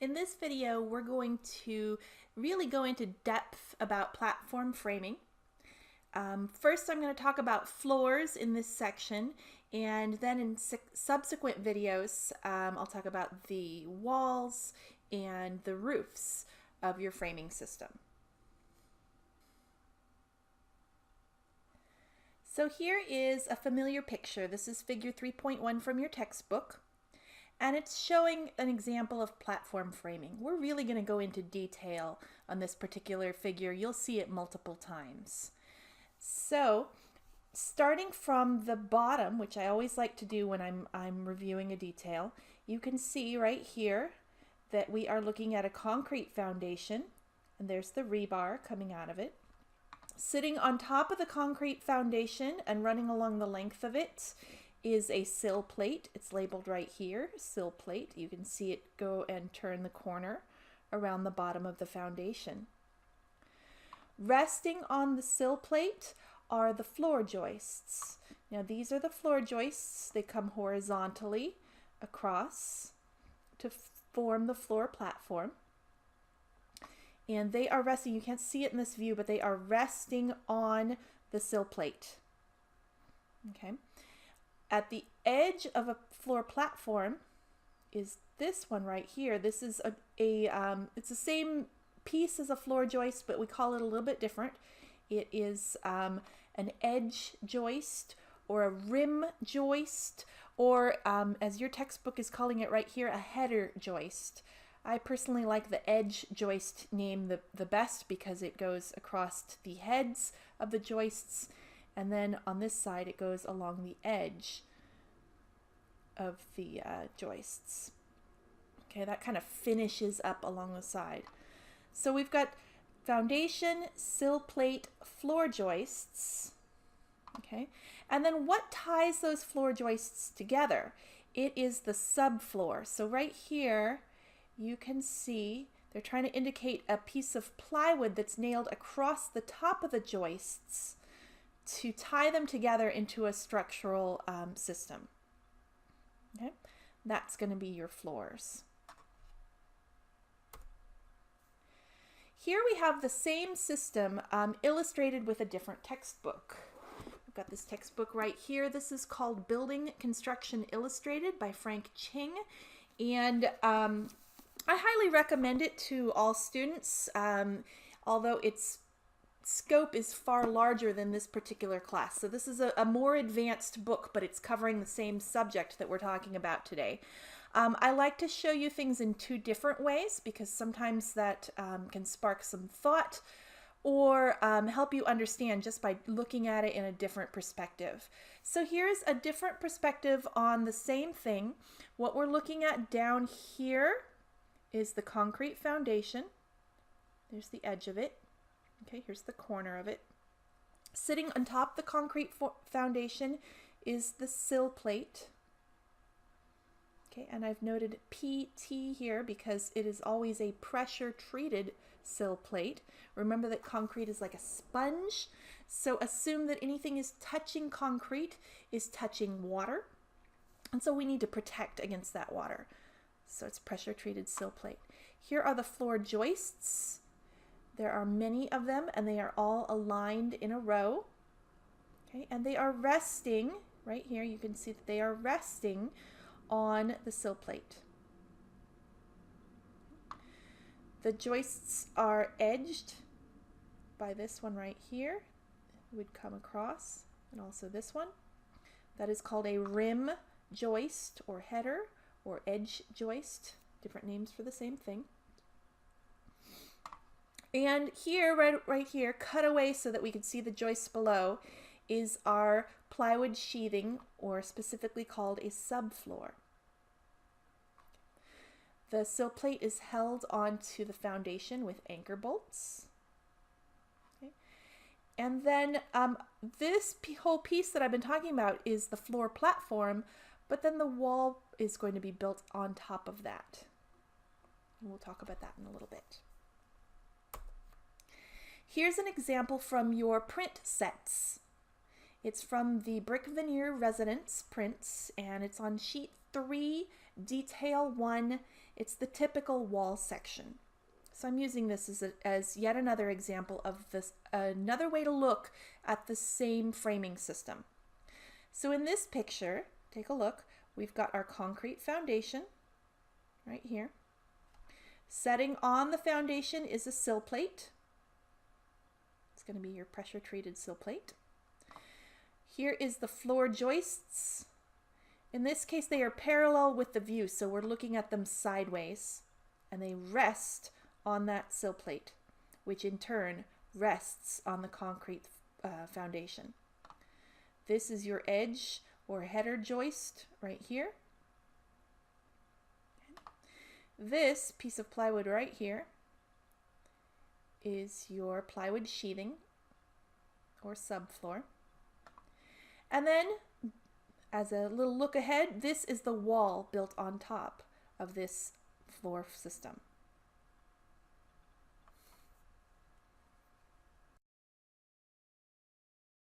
In this video, we're going to really go into depth about platform framing. First, I'm going to talk about floors in this section, and then in subsequent videos, I'll talk about the walls and the roofs of your framing system. So here is a familiar picture. This is figure 3.1 from your textbook. And it's showing an example of platform framing. We're really going to go into detail on this particular figure. You'll see it multiple times. So, starting from the bottom, which I always like to do when I'm reviewing a detail, you can see right here that we are looking at a concrete foundation, and there's the rebar coming out of it. Sitting on top of the concrete foundation and running along the length of it is a sill plate. It's labeled right here, sill plate. You can see it go and turn the corner around the bottom of the foundation. Resting on the sill plate are the floor joists. Now these are the floor joists. They come horizontally across to form the floor platform. And they are resting, you can't see it in this view, but they are resting on the sill plate. Okay. At the edge of a floor platform is this one right here. This is it's the same piece as a floor joist, but we call it a little bit different. It is an edge joist or a rim joist, or as your textbook is calling it right here, a header joist. I personally like the edge joist name the best because it goes across the heads of the joists, and then on this side it goes along the edge of the joists. Okay, that kind of finishes up along the side. So we've got foundation, sill plate, floor joists. Okay, and then what ties those floor joists together? It is the subfloor. So right here you can see they're trying to indicate a piece of plywood that's nailed across the top of the joists to tie them together into a structural system. Okay, that's going to be your floors. Here we have the same system illustrated with a different textbook. We've got this textbook right here. This is called Building Construction Illustrated by Frank Ching, and I highly recommend it to all students, although its scope is far larger than this particular class. So this is a more advanced book, but it's covering the same subject that we're talking about today. I like to show you things in two different ways because sometimes that can spark some thought or help you understand just by looking at it in a different perspective. So here's a different perspective on the same thing. What we're looking at down here is the concrete foundation. There's the edge of it. Okay, here's the corner of it. Sitting on top of the concrete foundation is the sill plate. Okay, and I've noted PT here because it is always a pressure treated sill plate. Remember that concrete is like a sponge, so assume that anything is touching concrete is touching water, and so we need to protect against that water. So it's pressure treated sill plate. Here are the floor joists. There are many of them, and they are all aligned in a row. Okay, and they are resting right here. You can see that they are resting on the sill plate. The joists are edged by this one right here. It would come across, and also this one. That is called a rim joist or header or edge joist. Different names for the same thing. And here, right here, cut away so that we can see the joists below, is our plywood sheathing, or specifically called a subfloor. The sill plate is held onto the foundation with anchor bolts. Okay. And then this whole piece that I've been talking about is the floor platform, but then the wall is going to be built on top of that. And we'll talk about that in a little bit. Here's an example from your print sets. It's from the Brick Veneer Residence prints, and it's on sheet 3, detail 1. It's the typical wall section. So I'm using this as yet another example of this, another way to look at the same framing system. So in this picture, take a look, we've got our concrete foundation right here. Setting on the foundation is a sill plate. It's going to be your pressure treated sill plate. Here is the floor joists. In this case, they are parallel with the view, so we're looking at them sideways, and they rest on that sill plate, which in turn rests on the concrete foundation. This is your edge or header joist right here. This piece of plywood right here is your plywood sheathing or subfloor. And then, as a little look ahead, this is the wall built on top of this floor system.